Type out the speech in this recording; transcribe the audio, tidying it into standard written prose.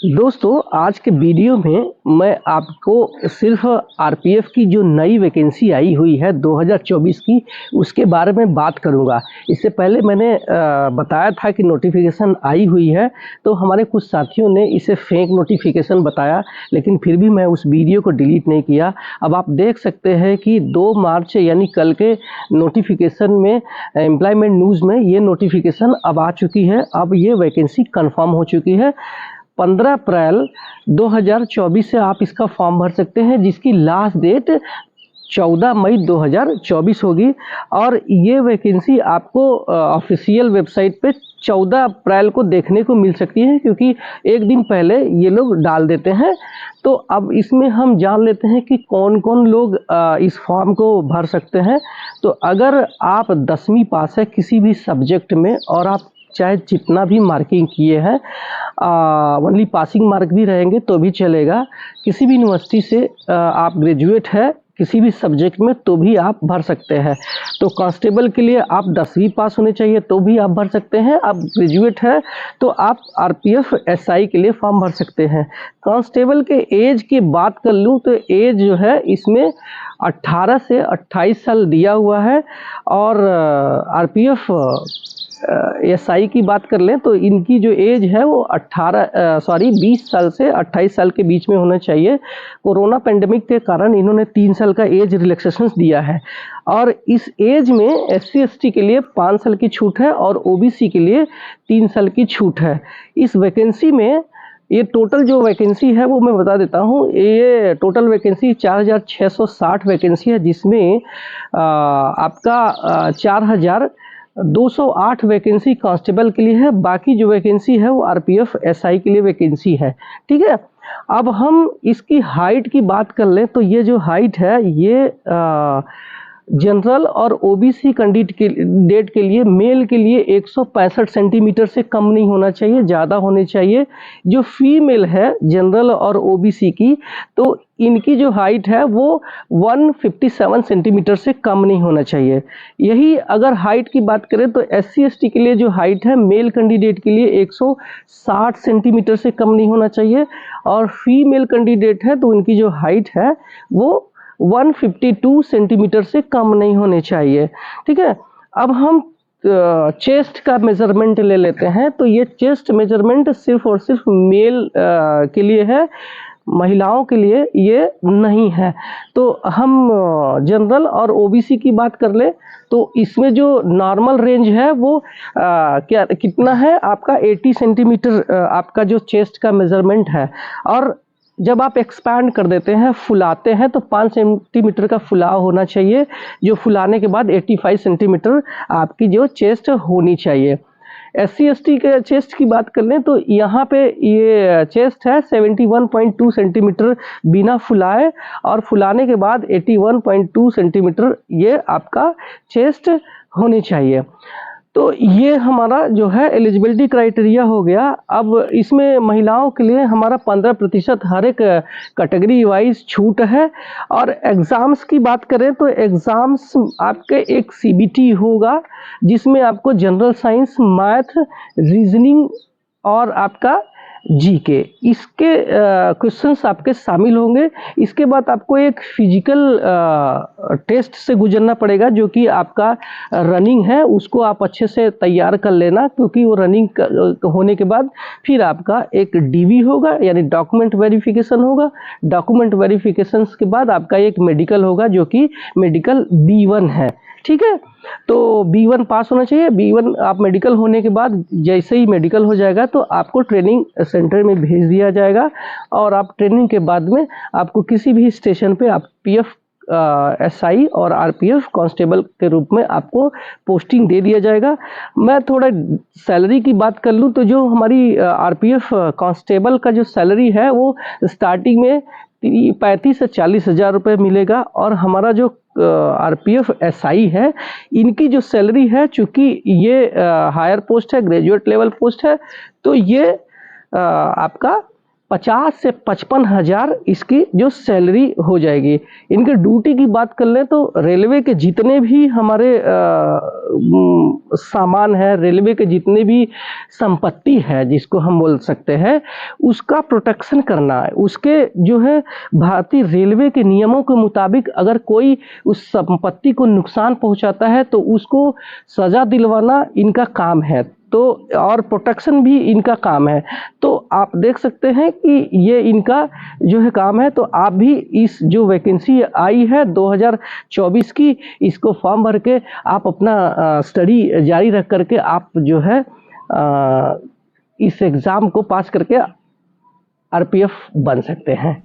दोस्तों, आज के वीडियो में मैं आपको सिर्फ आरपीएफ की जो नई वैकेंसी आई हुई है 2024 की, उसके बारे में बात करूंगा। इससे पहले मैंने बताया था कि नोटिफिकेशन आई हुई है, तो हमारे कुछ साथियों ने इसे फेक नोटिफिकेशन बताया, लेकिन फिर भी मैं उस वीडियो को डिलीट नहीं किया। अब आप देख सकते हैं कि 2 मार्च यानी कल के नोटिफिकेशन में एम्प्लॉयमेंट न्यूज़ में ये नोटिफिकेशन अब आ चुकी है। अब ये वैकेंसी कन्फर्म हो चुकी है। 15 अप्रैल 2024 से आप इसका फॉर्म भर सकते हैं, जिसकी लास्ट डेट 14 मई 2024 होगी। और ये वैकेंसी आपको ऑफिशियल वेबसाइट पे 14 अप्रैल को देखने को मिल सकती है, क्योंकि एक दिन पहले ये लोग डाल देते हैं। तो अब इसमें हम जान लेते हैं कि कौन कौन लोग इस फॉर्म को भर सकते हैं। तो अगर आप 10वीं पास है किसी भी सब्जेक्ट में, और आप चाहे जितना भी मार्किंग किए हैं, ओनली पासिंग मार्क भी रहेंगे तो भी चलेगा। किसी भी यूनिवर्सिटी से आप ग्रेजुएट है किसी भी सब्जेक्ट में, तो भी आप भर सकते हैं। तो कांस्टेबल के लिए आप 10वीं पास होने चाहिए तो भी आप भर सकते हैं। आप ग्रेजुएट है तो आप आरपीएफ एसआई के लिए फॉर्म भर सकते हैं। कांस्टेबल के एज की बात कर लूँ तो एज जो है इसमें 18 से 28 साल दिया हुआ है। और आरपीएफ एसआई की बात कर लें तो इनकी जो एज है वो 20 साल से 28 साल के बीच में होना चाहिए। कोरोना पेंडेमिक के कारण इन्होंने 3 साल का एज रिलैक्सेशन दिया है। और इस एज में एससी एसटी के लिए 5 साल की छूट है और ओबीसी के लिए 3 साल की छूट है। इस वैकेंसी में ये टोटल जो वैकेंसी है वो मैं बता देता हूँ। ये टोटल वैकेंसी 4660 वैकेंसी है, जिसमें आपका 4208 वैकेंसी कांस्टेबल के लिए है। बाकी जो वैकेंसी है वो आरपीएफ एसआई के लिए वैकेंसी है। ठीक है, अब हम इसकी हाइट की बात कर लें तो ये जो हाइट है ये जनरल और ओबीसी कैंडिडेट के लिए मेल के लिए 165 सेंटीमीटर से कम नहीं होना चाहिए, ज़्यादा होने चाहिए। जो फीमेल है जनरल और ओबीसी की, तो इनकी जो हाइट है वो 157 सेंटीमीटर से कम नहीं होना चाहिए। यही अगर हाइट की बात करें तो एससी एसटी के लिए जो हाइट है मेल कैंडिडेट के लिए 160 सेंटीमीटर से कम नहीं होना चाहिए। और फीमेल कैंडिडेट है तो उनकी जो हाइट है वो 152 सेंटीमीटर से कम नहीं होने चाहिए। ठीक है, अब हम चेस्ट का मेजरमेंट ले लेते हैं। तो ये चेस्ट मेजरमेंट सिर्फ और सिर्फ मेल के लिए है, महिलाओं के लिए ये नहीं है। तो हम जनरल और ओबीसी की बात कर ले तो इसमें जो नॉर्मल रेंज है वो कितना है आपका 80 सेंटीमीटर आपका जो चेस्ट का मेजरमेंट है। और जब आप एक्सपैंड कर देते हैं, फुलाते हैं, तो 5 सेंटीमीटर का फुलाव होना चाहिए, जो फुलाने के बाद 85 सेंटीमीटर आपकी जो चेस्ट होनी चाहिए। एससी एसटी के चेस्ट की बात कर लें तो यहाँ पे ये चेस्ट है 71.2 सेंटीमीटर बिना फुलाए, और फुलाने के बाद 81.2 सेंटीमीटर ये आपका चेस्ट होनी चाहिए। तो ये हमारा जो है एलिजिबिलिटी क्राइटेरिया हो गया। अब इसमें महिलाओं के लिए हमारा 15% हर एक कैटेगरी वाइज छूट है। और एग्ज़ाम्स की बात करें तो एग्ज़ाम्स आपके एक सीबीटी होगा, जिसमें आपको जनरल साइंस, मैथ, रीजनिंग और आपका जीके इसके क्वेश्चंस आपके शामिल होंगे। इसके बाद आपको एक फिजिकल टेस्ट से गुजरना पड़ेगा, जो कि आपका रनिंग है, उसको आप अच्छे से तैयार कर लेना, क्योंकि वो रनिंग होने के बाद फिर आपका एक डीवी होगा, यानी डॉक्यूमेंट वेरिफिकेशन होगा। डॉक्यूमेंट वेरिफिकेशन के बाद आपका एक मेडिकल होगा, जो कि मेडिकल B1 है। ठीक है, तो B1 पास होना चाहिए। B1 आप मेडिकल होने के बाद जैसे ही मेडिकल हो जाएगा तो आपको ट्रेनिंग सेंटर में भेज दिया जाएगा, और आप ट्रेनिंग के बाद में आपको किसी भी स्टेशन पे आप पीएफ एसआई और आरपीएफ कांस्टेबल के रूप में आपको पोस्टिंग दे दिया जाएगा। मैं थोड़ा सैलरी की बात कर लूँ तो जो हमारी आरपीएफ कांस्टेबल का जो सैलरी है वो स्टार्टिंग में 35 से 40 हज़ार रुपये मिलेगा। और हमारा जो आरपीएफ एसआई है, इनकी जो सैलरी है, चूँकि ये हायर पोस्ट है, ग्रेजुएट लेवल पोस्ट है, तो ये आपका 50 से 55,000 इसकी जो सैलरी हो जाएगी। इनके ड्यूटी की बात कर लें तो रेलवे के जितने भी हमारे सामान है, रेलवे के जितने भी संपत्ति है जिसको हम बोल सकते हैं, उसका प्रोटेक्शन करना है। उसके जो है भारतीय रेलवे के नियमों के मुताबिक अगर कोई उस संपत्ति को नुकसान पहुंचाता है तो उसको सजा दिलवाना इनका काम है, तो और प्रोटेक्शन भी इनका काम है। तो आप देख सकते हैं कि ये इनका जो है काम है। तो आप भी इस जो वैकेंसी आई है 2024 की, इसको फॉर्म भर के आप अपना स्टडी जारी रख करके आप जो है इस एग्ज़ाम को पास करके आरपीएफ बन सकते हैं।